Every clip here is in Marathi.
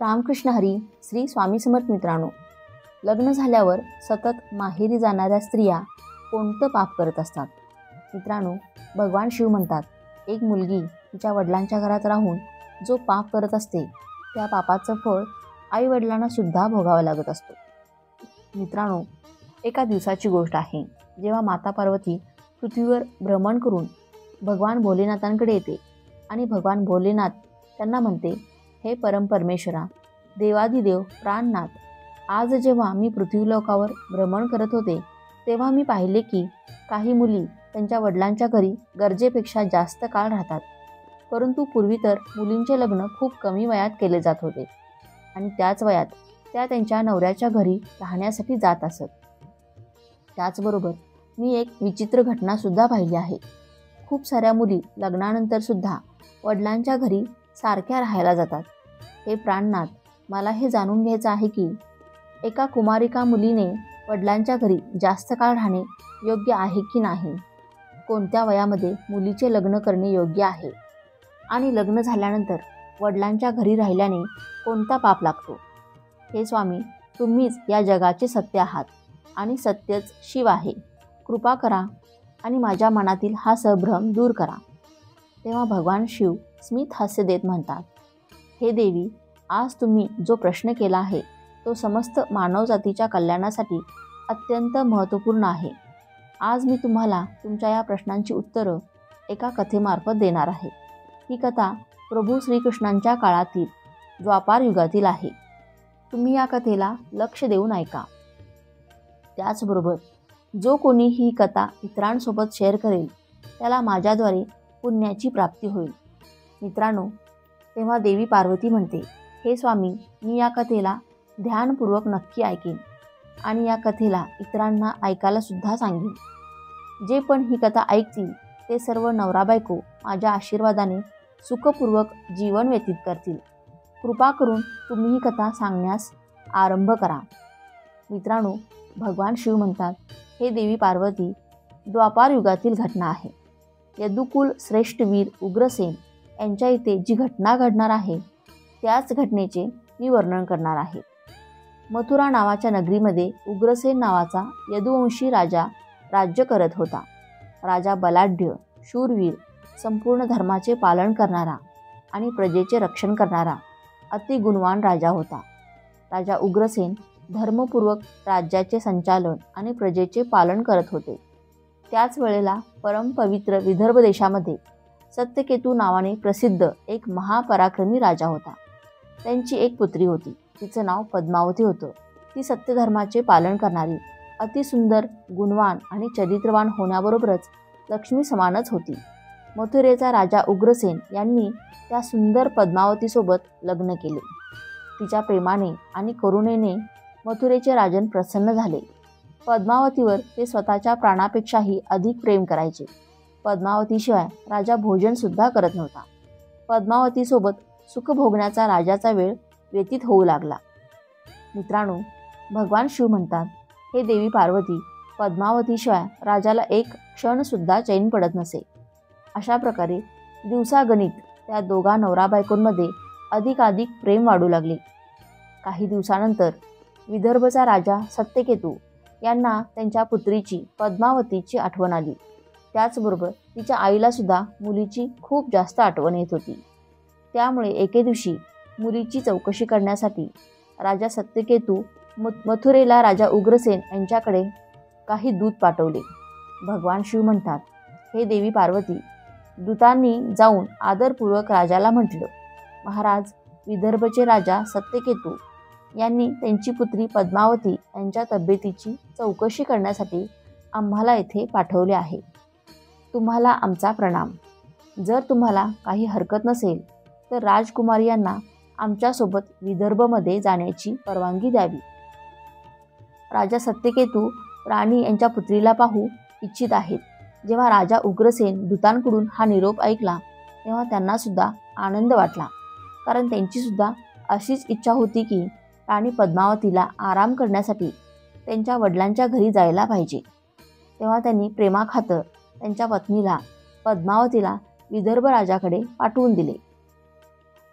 रामकृष्ण हरी. श्री स्वामी समर्थ. मित्रांनो, लग्न झाल्यावर सतत माहेरी जाणाऱ्या स्त्रिया कोणतं पाप करत असतात? मित्रांनो, भगवान शिव म्हणतात, एक मुलगी तिच्या वडिलांच्या घरात राहून जो पाप करत असते त्या पापाचं फळ आई वडिलांना सुद्धा भोगावं लागत असतो. मित्रांनो, एका दिवसाची गोष्ट आहे जेव्हा माता पार्वती पृथ्वीवर भ्रमण करून भगवान भोलेनाथांकडे येते आणि भगवान भोलेनाथ त्यांना म्हणते, हे परमपरमेश्वरा, देवादिदेव प्राणनाथ, आज जेव्हा मी पृथ्वीलोकावर भ्रमण करत होते तेव्हा मी पाहिले की काही मुली त्यांच्या वडिलांच्या घरी गरजेपेक्षा जास्त काळ राहतात. परंतु पूर्वी तर मुलींचे लग्न खूप कमी वयात केले जात होते आणि त्याच वयात त्या त्यांच्या नवऱ्याच्या घरी राहण्यासाठी जात असत. त्याचबरोबर मी एक विचित्र घटनासुद्धा पाहिली आहे. खूप साऱ्या मुली लग्नानंतर सुद्धा वडिलांच्या घरी सारख्या राहायला जातात. हे प्राणनाथ, मला हे जाणून घ्यायचं आहे की एका कुमारिका मुलीने वडिलांच्या घरी जास्त काळ राहणे योग्य आहे की नाही? कोणत्या वयामध्ये मुलीचे लग्न करणे योग्य आहे? आणि लग्न झाल्यानंतर वडिलांच्या घरी राहिल्याने कोणता पाप लागतो? हे स्वामी, तुम्हीच या जगाचे सत्य आहात आणि सत्यच शिव आहे. कृपा करा आणि माझ्या मनातील हा संभ्रम दूर करा. तेव्हा भगवान शिव स्मित हास्य देत म्हणतात, हे देवी, आज तुम्ही जो प्रश्न केला आहे तो समस्त मानवजातीच्या कल्याणासाठी अत्यंत महत्त्वपूर्ण आहे. आज मी तुम्हाला तुमच्या या प्रश्नांची उत्तरं एका कथेमार्फत देणार आहे. ही कथा प्रभू श्रीकृष्णांच्या काळातील द्वापार युगातील आहे. तुम्ही या कथेला लक्ष देऊन ऐका. त्याचबरोबर जो कोणी ही कथा इतरांसोबत शेअर करेल त्याला माझ्याद्वारे पुण्याची प्राप्ती होईल. मित्रांनो, तेव्हा देवी पार्वती म्हणते, हे स्वामी, मी या कथेला ध्यानपूर्वक नक्की ऐकेन आणि या कथेला इतरांना ऐकायला सुद्धा सांगेन. जे पण ही कथा ऐकतील ते सर्व नवरा बायको माझ्या आशीर्वादाने सुखपूर्वक जीवन व्यतीत करतील. कृपा करून तुम्ही ही कथा सांगण्यास आरंभ करा. मित्रांनो, भगवान शिव म्हणतात, हे देवी पार्वती, द्वापार युगातील घटना आहे. यदुकुल श्रेष्ठ वीर उग्रसेन यांच्या इथे जी घटना घडणार आहे त्याच घटनेचे मी वर्णन करणार आहे. मथुरा नावाच्या नगरीमध्ये उग्रसेन नावाचा यदुवंशी राजा राज्य करत होता. राजा बलाढ्य, शूरवीर, संपूर्ण धर्माचे पालन करणारा आणि प्रजेचे रक्षण करणारा अतिगुणवान राजा होता. राजा उग्रसेन धर्मपूर्वक राज्याचे संचालन आणि प्रजेचे पालन करत होते. त्याच वेळेला परमपवित्र विदर्भ देशामध्ये सत्यकेतू नावाने प्रसिद्ध एक महापराक्रमी राजा होता. त्यांची एक पुत्री होती. तिचं नाव पद्मावती होतं. ती सत्यधर्माचे पालन करणारी, अतिसुंदर, गुणवान आणि चरित्रवान होण्याबरोबरच लक्ष्मी समानच होती. मथुरेचा राजा उग्रसेन यांनी त्या सुंदर पद्मावतीसोबत लग्न केले. तिच्या प्रेमाने आणि करुणेने मथुरेचे राजन प्रसन्न झाले. पद्मावतीवर ते स्वतःच्या प्राणापेक्षाही अधिक प्रेम करायचे. पद्मावतीशिवाय राजा भोजनसुद्धा करत नव्हता. पद्मावतीसोबत सुख भोगण्याचा राजाचा वेळ व्यतीत होऊ लागला. मित्रांनो, भगवान शिव म्हणतात, हे देवी पार्वती, पद्मावतीशिवाय राजाला एक क्षणसुद्धा चैन पडत नसे. अशा प्रकारे दिवसागणिक त्या दोघा नवरा बायकोंमध्ये अधिकाधिक प्रेम वाढू लागले. काही दिवसानंतर विदर्भचा राजा सत्यकेतू यांना त्यांच्या पुत्रीची पद्मावतीची आठवण आली. त्याचबरोबर तिच्या आईला सुद्धा मुलीची खूप जास्त आठवण येत होती. त्यामुळे एके दिवशी मुलीची चौकशी करण्यासाठी राजा सत्यकेतू मथुरेला राजा उग्रसेन यांच्याकडे काही दूत पाठवले. भगवान शिव म्हणतात, हे देवी पार्वती, दूतांनी जाऊन आदरपूर्वक राजाला म्हटलं, महाराज, विदर्भचे राजा सत्यकेतू यांनी त्यांची पुत्री पद्मावती यांच्या तब्येतीची चौकशी करण्यासाठी आम्हाला येथे पाठवले आहे. तुम्हाला आमचा प्रणाम. जर तुम्हाला काही हरकत नसेल तर राजकुमारी यांना आमच्यासोबत विदर्भमध्ये जाण्याची परवानगी द्यावी. राजा सत्यकेतू राणी यांच्या पुत्रीला पाहू इच्छित आहेत. जेव्हा राजा उग्रसेन दूतांकडून हा निरोप ऐकला तेव्हा त्यांना सुद्धा आनंद वाटला, कारण त्यांची सुद्धा अशीच इच्छा होती की राणी पद्मावतीला आराम करण्यासाठी त्यांच्या वडिलांच्या घरी जायला पाहिजे. तेव्हा त्यांनी प्रेमाखातर त्यांच्या पत्नीला पद्मावतीला विदर्भ राजाकडे पाठवून दिले.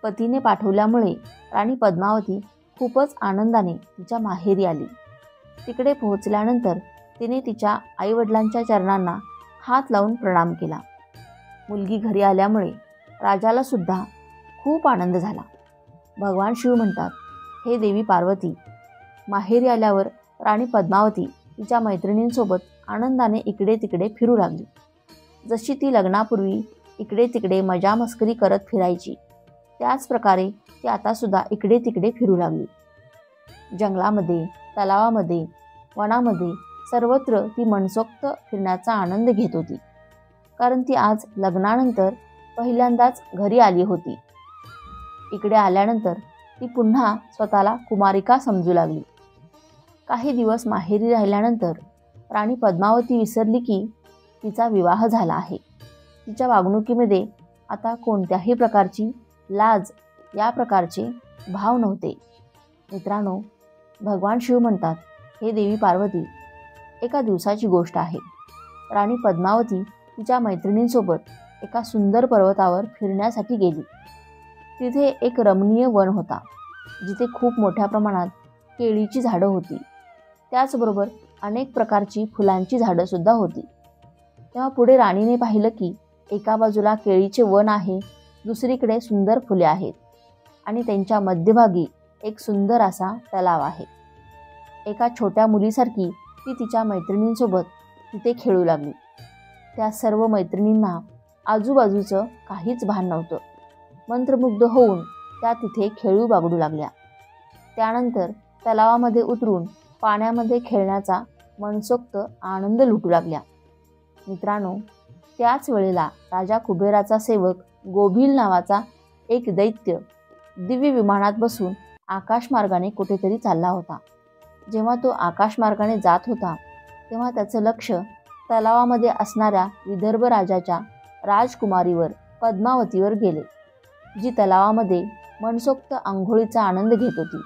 पतीने पाठवल्यामुळे राणी पद्मावती खूपच आनंदाने तिच्या माहेरी आली. तिकडे पोहोचल्यानंतर तिने तिच्या आईवडिलांच्या चरणांना हात लावून प्रणाम केला. मुलगी घरी आल्यामुळे राजाला सुद्धा खूप आनंद झाला. भगवान शिव म्हणतात, हे देवी पार्वती, माहेरी आल्यावर राणी पद्मावती तिच्या मैत्रिणींसोबत आनंदाने इकडे तिकडे फिरू लागली. जशी ती लग्नापूर्वी इकडे तिकडे मजा मस्करी करत फिरायची, त्याच प्रकारे ती आतासुद्धा इकडे तिकडे फिरू लागली. जंगलामध्ये, तलावामध्ये, वनामध्ये सर्वत्र ती मनसोक्त फिरण्याचा आनंद घेत होती. कारण ती आज लग्नानंतर पहिल्यांदाच घरी आली होती. इकडे आल्यानंतर ती पुन्हा स्वतःला कुमारिका समजू लागली. काही दिवस माहेरी राहिल्यानंतर राणी पद्मावती विसरली की तिचा विवाह झाला आहे. तिच्या वागणुकीमध्ये आता कोणत्याही प्रकारची लाज या प्रकारचे भाव नव्हते. मित्रांनो, भगवान शिव म्हणतात, हे देवी पार्वती, एका दिवसाची गोष्ट आहे. राणी पद्मावती तिच्या मैत्रिणींसोबत एका सुंदर पर्वतावर फिरण्यासाठी गेली. तिथे एक रमणीय वन होता, जिथे खूप मोठ्या प्रमाणात केळीची झाडं होती. त्याचबरोबर अनेक प्रकारची फुलांची झाडंसुद्धा होती. तेव्हा पुढे राणीने पाहिलं की एका बाजूला केळीचे वन आहे, दुसरीकडे सुंदर फुले आहेत आणि त्यांच्या मध्यभागी एक सुंदर असा तलाव आहे. एका छोट्या मुलीसारखी ती तिच्या मैत्रिणींसोबत तिथे खेळू लागली. त्या सर्व मैत्रिणींना आजूबाजूचं काहीच भान नव्हतं. मंत्रमुग्ध होऊन त्या तिथे खेळू बागडू लागल्या. त्यानंतर तलावामध्ये उतरून पाण्यामध्ये खेळण्याचा मनसोक्त आनंद लुटू लागल्या. मित्रांनो, त्याच वेळेला राजा कुबेराचा सेवक गोभिल नावाचा एक दैत्य दिव्य विमानात बसून आकाशमार्गाने कुठेतरी चालला होता. जेव्हा तो आकाशमार्गाने जात होता तेव्हा त्याचं लक्ष तलावामध्ये असणाऱ्या विदर्भ राजाच्या राजकुमारीवर पद्मावतीवर गेले, जी तलावामध्ये मनसोक्त आंघोळीचा आनंद घेत होती.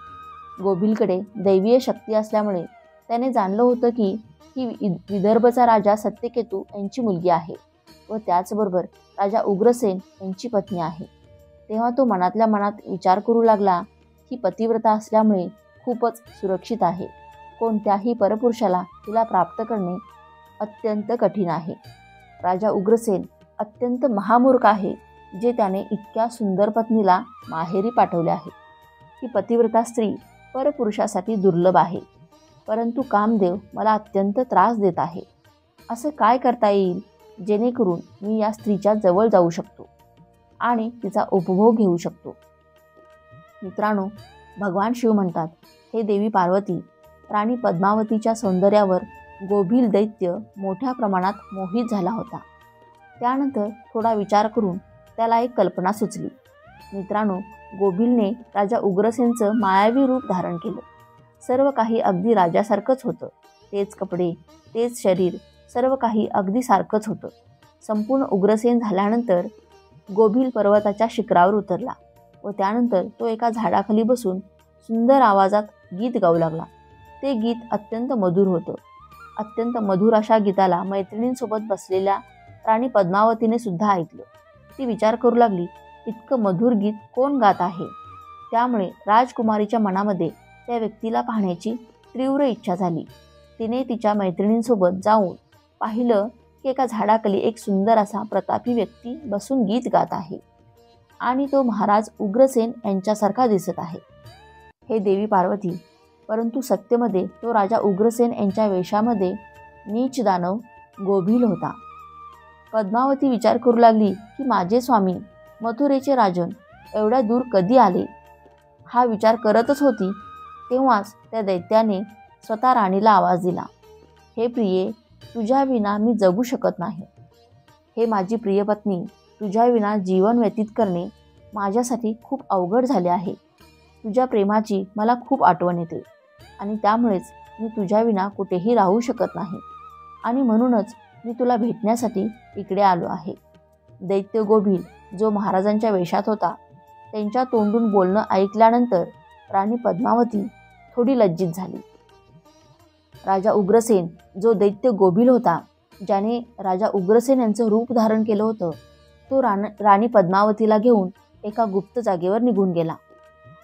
गोभिलकडे दैवीय शक्ती असल्यामुळे त्याने जाणलं होतं की ही विदर्भचा राजा सत्यकेतू यांची मुलगी आहे व त्याचबरोबर राजा उग्रसेन यांची पत्नी आहे. तेव्हा तो मनातल्या मनात विचार करू लागला, ही पतिव्रता असल्यामुळे खूपच सुरक्षित आहे. कोणत्याही परपुरुषाला तिला प्राप्त करणे अत्यंत कठीण आहे. राजा उग्रसेन अत्यंत महामूर्ख आहे, जे त्याने इतक्या सुंदर पत्नीला माहेरी पाठवले आहे. ही पतिव्रता स्त्री परपुरुषासाठी दुर्लभ आहे, परंतु कामदेव मला अत्यंत त्रास देत आहे. असं काय करता येईल जेणेकरून मी या स्त्रीच्या जवळ जाऊ शकतो आणि तिचा उपभोग घेऊ शकतो. मित्रांनो, भगवान शिव म्हणतात, हे देवी पार्वती, राणी पद्मावतीच्या सौंदर्यावर गोभिल दैत्य मोठ्या प्रमाणात मोहित झाला होता. त्यानंतर थोडा विचार करून त्याला एक कल्पना सुचली. मित्रांनो, गोभिलने राजा उग्रसेनचं मायावी रूप धारण केलं. सर्व काही अगदी राजासारखंच होतं. तेच कपडे, तेच शरीर, सर्व काही अगदी सारखंच होतं. संपूर्ण उग्रसेन झाल्यानंतर गोभिल पर्वताच्या शिखरावर उतरला व त्यानंतर तो एका झाडाखाली बसून सुंदर आवाजात गीत गाऊ लागला. ते गीत अत्यंत मधुर होतं. अत्यंत मधुर अशा गीताला मैत्रिणींसोबत बसलेल्या राणी पद्मावतीने सुद्धा ऐकलं. ती विचार करू लागली, इतकं मधुर गीत कोण गात आहे. त्यामुळे राजकुमारीच्या मनामध्ये त्या व्यक्तीला पाहण्याची तीव्र इच्छा झाली. तिने तिच्या मैत्रिणींसोबत जाऊन पाहिलं की एका झाडाखाली एक सुंदर असा प्रतापी व्यक्ती बसून गीत गात आहे आणि तो महाराज उग्रसेन यांच्यासारखा दिसत आहे. हे देवी पार्वती, परंतु सत्यमध्ये तो राजा उग्रसेन यांच्या वेशामध्ये नीच दानव गोभिल होता. पद्मावती विचार करू लागली की माझे स्वामी मथुरेचे राजन एवढ्या दूर कधी आले. हा विचार करतच होती तेव्हाच त्या दैत्याने स्वतः राणीला आवाज दिला, हे प्रिये, तुझ्या विना मी जगू शकत नाही. हे माझी प्रिय पत्नी, तुझ्या विना जीवन व्यतीत करणे माझ्यासाठी खूप अवघड झाले आहे. तुझ्या प्रेमाची मला खूप आठवण येते आणि त्यामुळेच मी तुझ्या विना कुठेही राहू शकत नाही आणि म्हणूनच मी तुला भेटण्यासाठी इकडे आलो आहे. दैत्य गोभिल जो महाराजांच्या वेशात होता, त्यांच्या तोंडून बोलणं ऐकल्यानंतर राणी पद्मावती थोडी लज्जित झाली. राजा उग्रसेन जो दैत्य गोभिल होता, ज्याने राजा उग्रसेन यांचं रूप धारण केलं होतं, तो राणी पद्मावतीला घेऊन एका गुप्त जागेवर निघून गेला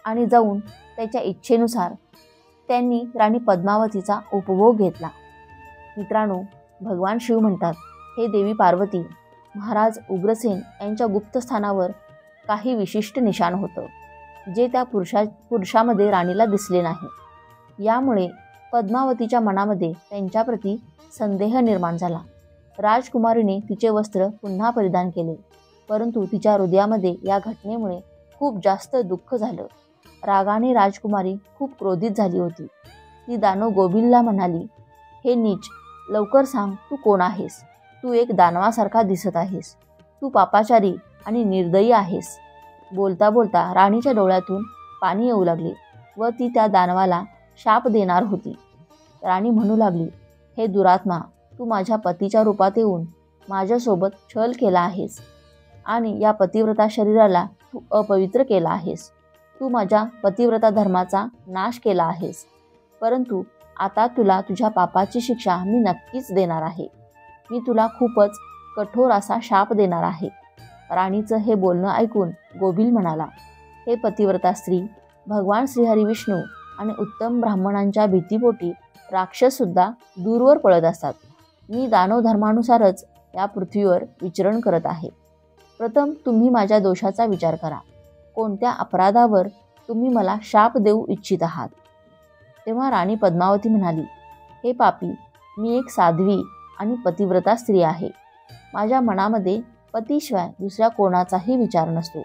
आणि जाऊन त्याच्या इच्छेनुसार त्यांनी राणी पद्मावतीचा उपभोग घेतला. मित्रांनो, भगवान शिव म्हणतात, हे देवी पार्वती, महाराज उग्रसेन यांच्या गुप्त स्थानावर काही विशिष्ट निशाण होतं, जे त्या पुरुषामध्ये राणीला दिसले नाही. यामुळे पद्मावतीच्या मनामध्ये त्यांच्याप्रती संदेह निर्माण झाला. राजकुमारीने तिचे वस्त्र पुन्हा परिधान केले, परंतु तिच्या हृदयामध्ये या घटनेमुळे खूप जास्त दुःख झालं. रागाने राजकुमारी खूप क्रोधित झाली होती. ती दानव गोबिलला म्हणाली, हे नीच, लवकर सांग, तू कोण आहेस? तू एक दानवासारखा दिसत आहेस. तू पापाचारी आणि निर्दयी आहेस. बोलता बोलता राणीच्या डोळ्यातून पाणी येऊ लागले व ती त्या दानवाला शाप देणार होती. राणी म्हणू लागली, हे दुरात्मा, तू माझ्या पतीच्या रूपात येऊन माझ्यासोबत छल केला आहेस आणि या पतिव्रता शरीराला तू अपवित्र केला आहेस. तू माझ्या पतिव्रता धर्माचा नाश केला आहेस. परंतु आता तुला तुझ्या पापाची शिक्षा मी नक्कीच देणार आहे. मी तुला खूपच कठोर असा शाप देणार आहे. राणीचं हे बोलणं ऐकून गोबिल म्हणाला, हे पतिव्रता स्त्री, भगवान श्रीहरी विष्णू आणि उत्तम ब्राह्मणांच्या भीतीपोटी राक्षससुद्धा दूरवर पळत असतात. मी दानव धर्मानुसारच या पृथ्वीवर विचरण करत आहे. प्रथम तुम्ही माझ्या दोषाचा विचार करा. कोणत्या अपराधावर तुम्ही मला शाप देऊ इच्छित आहात? तेव्हा राणी पद्मावती म्हणाली, हे पापी, मी एक साध्वी आणि पतिव्रता स्त्री आहे. माझ्या मनामध्ये पतीशिवाय दुसऱ्या कोणाचाही विचार नसतो.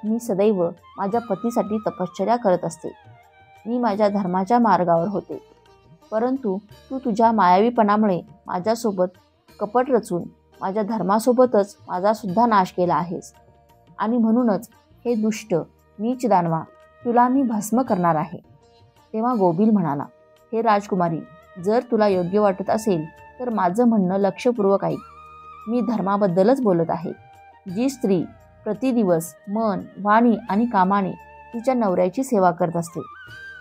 मी सदैव माझ्या पतीसाठी तपश्चर्या करत असते. मी माझ्या धर्माच्या मार्गावर होते. परंतु तू तुझ्या मायावीपणामुळे माझ्यासोबत कपट रचून माझ्या धर्मासोबतच माझा सुद्धा नाश केला आहेस. आणि म्हणूनच हे दुष्ट नीच दानवा, तुला मी भस्म करणार आहे. तेव्हा गोबिल म्हणाला, हे राजकुमारी, जर तुला योग्य वाटत असेल तर माझं म्हणणं लक्षपूर्वक ऐक. मी धर्माबद्दलच बोलत आहे. जी स्त्री प्रतिदिवस मन, वाणी आणि कामाने तिच्या नवऱ्याची सेवा करत असते,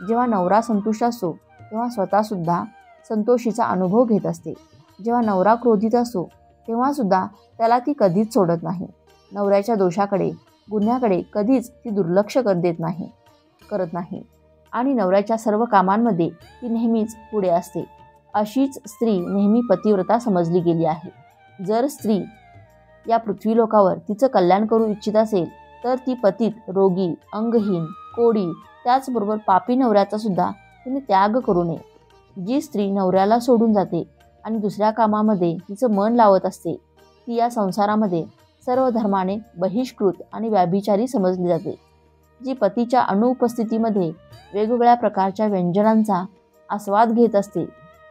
जेव्हा नवरा संतुष्ट असतो तेव्हा स्वतःसुद्धा संतोषीचा अनुभव घेत असते. जेव्हा नवरा क्रोधित असतो तेव्हासुद्धा त्याला ती कधीच सोडत नाही. नवऱ्याच्या दोषाकडे, गुन्ह्याकडे कधीच ती दुर्लक्ष करत नाही आणि नवऱ्याच्या सर्व कामांमध्ये ती नेहमीच पुढे असते. अशीच स्त्री नेहमी पतिव्रता समजली गेली आहे. जर स्त्री या पृथ्वीलोकावर तिचं कल्याण करू इच्छित असेल तर ती पतित, रोगी, अंगहीन, कोडी, त्याचबरोबर पापी नवऱ्याचा सुद्धा तिने त्याग करू नये. जी स्त्री नवऱ्याला सोडून जाते आणि दुसऱ्या कामामध्ये तिचं मन लावत असते, ती या संसारामध्ये सर्व धर्माने बहिष्कृत आणि व्याभिचारी समजली जाते. जी पतीच्या अनुपस्थितीमध्ये वेगवेगळ्या प्रकारच्या व्यंजनांचा आस्वाद घेत असते,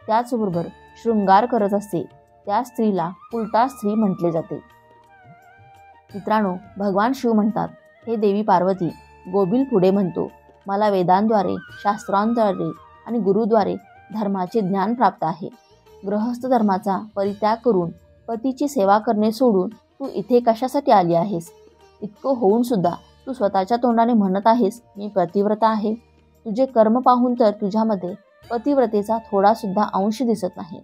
त्याचबरोबर शृंगार करत असते, त्या स्त्रीला उलटा स्त्री म्हटले जाते. मित्रांनो, भगवान शिव म्हणतात, हे देवी पार्वती, गोबिल पुढे म्हणतो, मला वेदांद्वारे, शास्त्रांद्वारे आणि गुरुद्वारे धर्माचे ज्ञान प्राप्त आहे. गृहस्थ धर्माचा परित्याग करून पतीची सेवा करणे सोडून तू इथे कशासाठी आली आहेस? इतकं होऊन सुद्धा तू स्वतःच्या तोंडाने म्हणत आहेस, मी पतिव्रता आहे. तुझे कर्म पाहून तर तुझ्यामध्ये पतिव्रतेचा थोडा सुद्धा अंश दिसत नाही.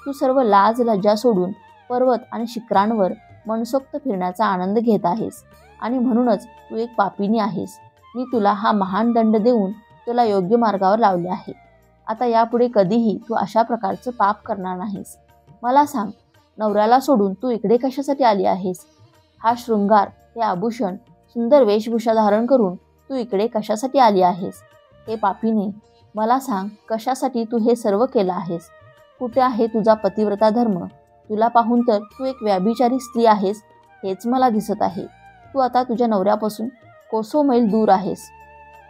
तू सर्व लाज लज्जा सोडून पर्वत आणि शिखरांवर मनसोक्त फिरण्याचा आनंद घेत आहेस आणि म्हणूनच तू एक पापिनी आहेस. मी तुला हा महान दंड देऊन तुला योग्य मार्गावर लावले आहे. आता यापुढे कधीही तू अशा प्रकारचं पाप करणार नाहीस. मला सांग, नवऱ्याला सोडून तू इकडे कशासाठी आली आहेस? हा शृंगार, हे आभूषण, सुंदर वेशभूषा धारण करून तू इकडे कशासाठी आली आहेस? हे पापीने, मला सांग, कशासाठी तू हे सर्व केलं आहेस? कुठे आहे तुझा पतिव्रता धर्म? तुला पाहून तर तू एक व्याभिचारी स्त्री आहेस हेच मला दिसत आहे. तू आता तुझ्या नवऱ्यापासून कोसो मैल दूर आहेस.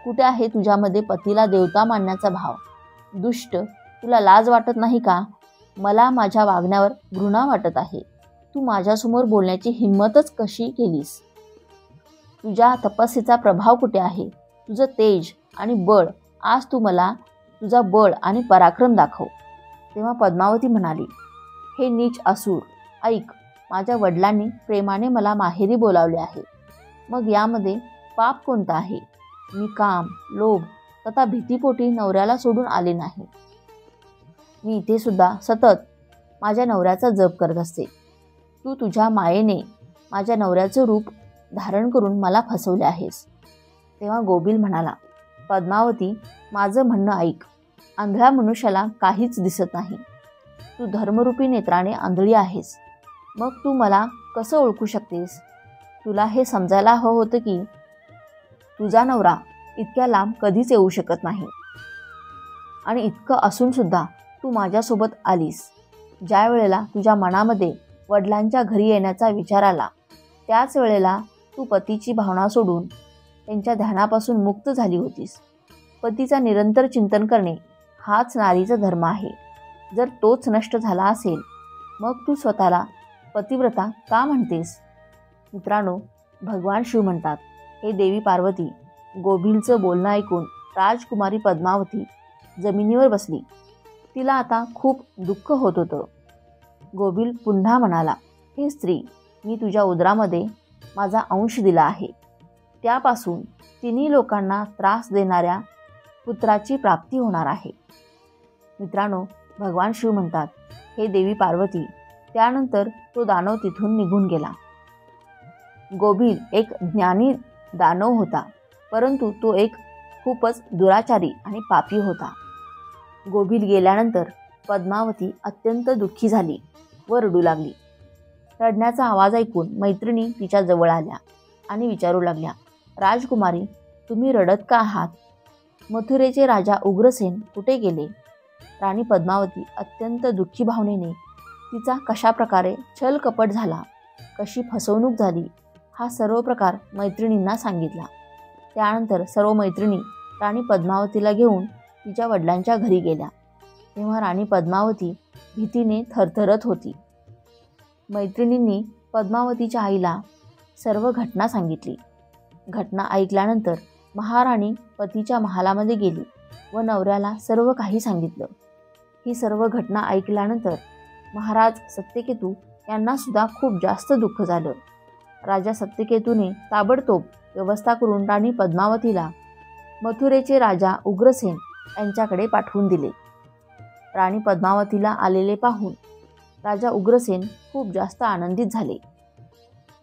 कुठे आहे तुझ्यामध्ये पतीला देवता मानण्याचा भाव? दुष्ट, तुला लाज वाटत नाही का? मला माझ्या वागण्यावर घृणा वाटत आहे. तू माझ्यासमोर बोलण्याची हिंमतच कशी केलीस? तुझ्या तपस्येचा प्रभाव कुठे आहे? तुझं तेज आणि बळ, आज तू मला तुझा बळ आणि पराक्रम दाखव. तेव्हा पद्मावती म्हणाली, हे नीच असुर, ऐक, माझ्या वडिलांनी प्रेमाने मला माहेरी बोलावले आहे. मग यामध्ये पाप कोणतं आहे? मी काम, लोभ तथा भीतीपोटी नवऱ्याला सोडून आले नाही. मी इथे सुद्धा सतत माझ्या नवऱ्याचा जप करत असते. तू तुझ्या मायेने माझ्या नवऱ्याचं रूप धारण करून मला फसवले आहेस. तेव्हा गोबिल म्हणाला, पद्मावती, माझं म्हणणं ऐक. आंधळ्या मनुष्याला काहीच दिसत नाही. तू धर्मरूपी नेत्राने आंधळी आहेस. मग तू मला कसं ओळखू शकतेस? तुला हे समजायला हवं होतं की तुझा नवरा इतक्या लांब कधीच येऊ शकत नाही. आणि इतकं असून सुद्धा तू माझ्यासोबत आलीस. ज्या वेळेला तुझ्या मनामध्ये वडिलांच्या घरी येण्याचा विचार आला, त्याच वेळेला तू पतीची भावना सोडून त्यांच्या ध्यानापासून मुक्त झाली होतीस. पतीचा निरंतर चिंतन करणे हाच नारीचा धर्म आहे. जर तोच नष्ट झाला असेल, मग तू स्वतःला पतिव्रता का म्हणतेस? मित्रांनो, भगवान शिव म्हणतात, हे देवी पार्वती. गोभिलचं बोलणं ऐकून राजकुमारी पद्मावती जमिनीवर बसली. तिला आता खूप दुःख होत होतं. गोभिल पुन्हा म्हणाला, हे स्त्री, मी तुझ्या उदरामध्ये माझा अंश दिला आहे. त्यापासून तिन्ही लोकांना त्रास देणाऱ्या पुत्राची प्राप्ती होणार आहे. मित्रांनो, भगवान शिव म्हणतात, हे देवी पार्वती. त्यानंतर तो दानव तिथून निघून गेला. गोभिल एक ज्ञानी दानव होता, परंतु तो एक खूपच दुराचारी आणि पापी होता. गोभिल गेल्यानंतर पद्मावती अत्यंत दुःखी झाली व रडू लागली. रडण्याचा आवाज ऐकून मैत्रिणी तिच्या जवळ आल्या आणि विचारू लागल्या, राजकुमारी, तुम्ही रडत का आहात? मथुरेचे राजा उग्रसेन कुठे गेले? राणी पद्मावती अत्यंत दुःखी भावनेने तिचा कशा प्रकारे छल कपट झाला, कशी फसवणूक झाली, हा सर्व प्रकार मैत्रिणींना सांगितला. त्यानंतर सर्व मैत्रिणी राणी पद्मावतीला घेऊन तिच्या वडिलांच्या घरी गेल्या. तेव्हा राणी पद्मावती भीतीने थरथरत होती. मैत्रिणींनी पद्मावतीच्या आईला सर्व घटना सांगितली. घटना ऐकल्यानंतर महाराणी पतीच्या महालामध्ये गेली व नवऱ्याला सर्व काही सांगितलं. ही सर्व घटना ऐकल्यानंतर महाराज सत्यकेतू यांना सुद्धा खूप जास्त दुःख झालं. राजा सत्यकेतूने ताबडतोब व्यवस्था करून राणी पद्मावतीला मथुरेचे राजा उग्रसेन यांच्याकडे पाठवून दिले. राणी पद्मावतीला आलेले पाहून राजा उग्रसेन खूप जास्त आनंदित झाले.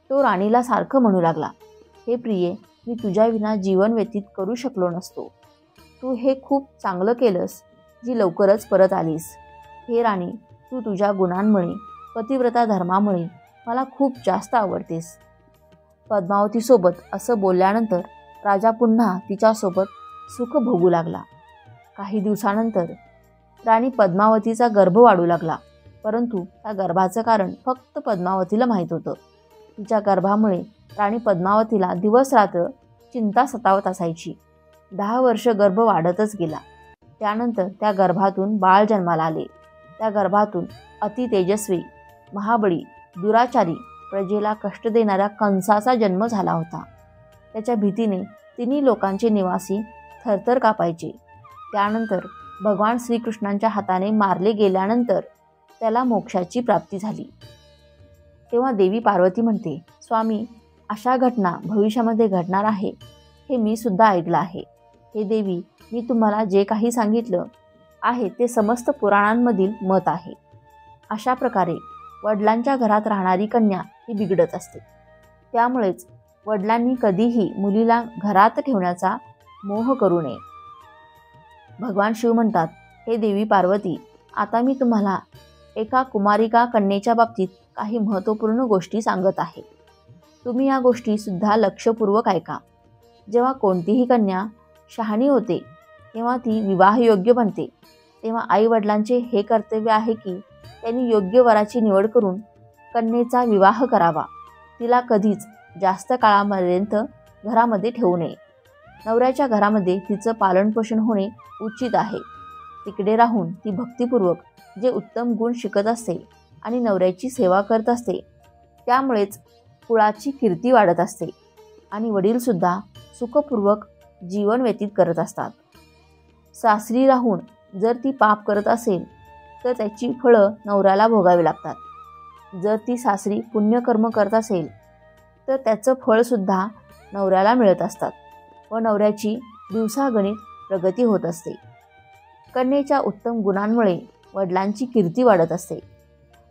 तो राणीला सारखं म्हणू लागला, हे प्रिये, मी तुझ्या विना जीवन व्यतीत करू शकलो नसतो. तू हे खूप चांगलं केलंस जी लवकरच परत आलीस. हे राणी, तू तुझ्या गुणांमुळे, पतिव्रता धर्मामुळे मला खूप जास्त आवडतेस. पद्मावतीसोबत असं बोलल्यानंतर राजा पुन्हा तिच्यासोबत सुख भोगू लागला. काही दिवसानंतर राणी पद्मावतीचा गर्भ वाढू लागला, परंतु त्या गर्भाचं कारण फक्त पद्मावतीला माहीत होतं. तिच्या गर्भामुळे राणी पद्मावतीला दिवस रात्र चिंता सतावत असायची. 10 वर्ष गर्भ वाढतच गेला. त्यानंतर त्या गर्भातून बाळ जन्माला आले. त्या गर्भातून अति तेजस्वी, महाबळी, दुराचारी, प्रजेला कष्ट देणाऱ्या कंसाचा जन्म झाला होता. त्याच्या भीतीने तिन्ही लोकांचे निवासी थरथर कापायचे. त्यानंतर भगवान श्रीकृष्णांच्या हाताने मारले गेल्यानंतर त्याला मोक्षाची प्राप्ती झाली. तेव्हा देवी पार्वती म्हणते, स्वामी, अशा घटना भविष्यामध्ये घडणार आहे हे मी सुद्धा ऐकलं आहे. हे देवी, मी तुम्हाला जे काही सांगितलं आहे ते समस्त पुराणांमधील मत आहे. अशा प्रकारे वडिलांच्या घरात राहणारी कन्या ही बिघडत असते. त्यामुळेच वडिलांनी कधीही मुलीला घरात ठेवण्याचा मोह करू नये. भगवान शिव म्हणतात, हे देवी पार्वती, आता मी तुम्हाला एका कुमारिका कन्येच्या बाबतीत काही महत्त्वपूर्ण गोष्टी सांगत आहे. तुम्ही या गोष्टी सुद्धा लक्षपूर्वक ऐका. जेव्हा कोणतीही कन्या शहाणी होते तेव्हा ती विवाहयोग्य बनते, तेव्हा आई वडिलांचे हे कर्तव्य आहे की त्यांनी योग्य वराची निवड करून कन्येचा विवाह करावा. तिला कधीच जास्त काळापर्यंत घरामध्ये ठेवू नये. नवऱ्याच्या घरामध्ये तिचं पालनपोषण होणे उचित आहे. तिकडे राहून ती भक्तिपूर्वक जे उत्तम गुण शिकत असते आणि नवऱ्याची सेवा करत असते, त्यामुळेच कुळाची कीर्ती वाढत असते आणि वडीलसुद्धा सुखपूर्वक जीवन व्यतीत करत असतात. सासरी राहून जर ती पाप करत असेल तर त्याची फळं नवऱ्याला भोगावी लागतात. जर ती सासरी पुण्यकर्म करत असेल तर त्याचं फळसुद्धा नवऱ्याला मिळत असतात व नवऱ्याची दिवसागणिक प्रगती होत असते. कन्येच्या उत्तम गुणांमुळे वडिलांची कीर्ती वाढत असते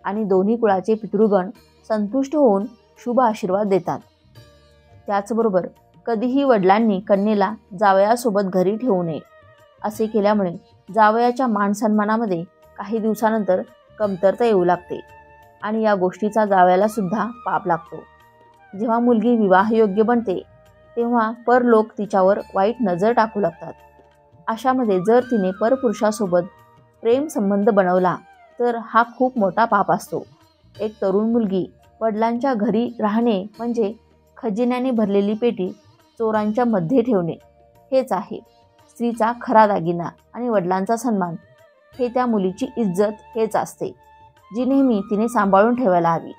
आणि दोन्ही कुळाचे पितृगण संतुष्ट होऊन शुभ आशीर्वाद देतात. त्याचबरोबर कधीही वडिलांनी कन्येला जावयासोबत घरी ठेवू नये. असे केल्यामुळे जावयाच्या मानसन्मानामध्ये काही दिवसानंतर कमतरता येऊ लागते आणि या गोष्टीचा जावयाला सुद्धा पाप लागतो. जेव्हा मुलगी विवाहयोग्य बनते तेव्हा परलोक तिच्यावर वाईट नजर टाकू लागतात. अशामध्ये जर तिने परपुरुषासोबत प्रेम संबंध बनवला तर हा खूप मोठा पाप असतो. एक तरुण मुलगी वडिलांच्या घरी राहणे म्हणजे खजिन्याने भरलेली पेटी चोरांच्या मध्ये ठेवणे हेच आहे. स्त्रीचा खरा दागिना आणि वडिलांचा सन्मान हे त्या मुलीची इज्जत हेच असते, जी नेहमी तिने सांभाळून ठेवायला हवी.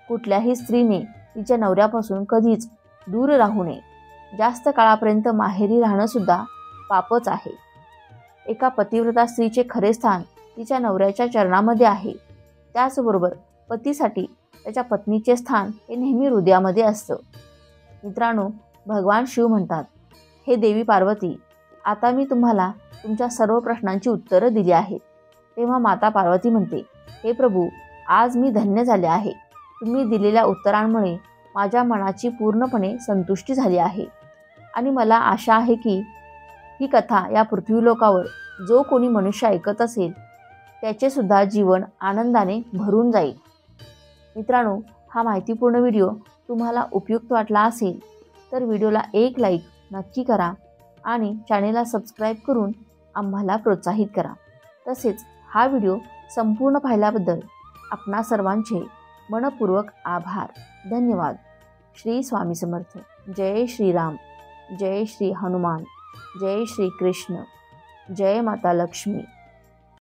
कुठल्याही स्त्रीने तिच्या नवऱ्यापासून कधीच दूर राहू नये. जास्त काळापर्यंत माहेरी राहणं सुद्धा पापच आहे. एका पतिव्रता स्त्रीचे खरे स्थान तिच्या नवऱ्याच्या चरणामध्ये आहे. त्याचबरोबर पतीसाठी त्याच्या पत्नीचे स्थान हे नेहमी हृदयामध्ये असतं. मित्रांनो, भगवान शिव म्हणतात, हे देवी पार्वती, आता मी तुम्हाला तुमच्या सर्व प्रश्नांची उत्तरं दिली आहेत. तेव्हा माता पार्वती म्हणते, हे प्रभू, आज मी धन्य झाले आहे. तुम्ही दिलेल्या उत्तरांमुळे माझ्या मनाची पूर्णपणे संतुष्टी झाली आहे आणि मला आशा आहे की ही कथा या पृथ्वीलोकावर जो कोणी मनुष्य ऐकत असेल त्याचे सुद्धा जीवन आनंदाने भरून जाईल. मित्रांनो, हा माहितीपूर्ण व्हिडिओ तुम्हाला उपयुक्त वाटला असेल तर व्हिडिओला एक लाईक नक्की करा आणि चॅनेलला सबस्क्राईब करून आम्हाला प्रोत्साहित करा. तसेच हा व्हिडिओ संपूर्ण पाहिल्याबद्दल आपणा सर्वांचे मनपूर्वक आभार. धन्यवाद. श्री स्वामी समर्थ. जय श्रीराम. जय श्री हनुमान. जय श्री कृष्ण. जय माता लक्ष्मी.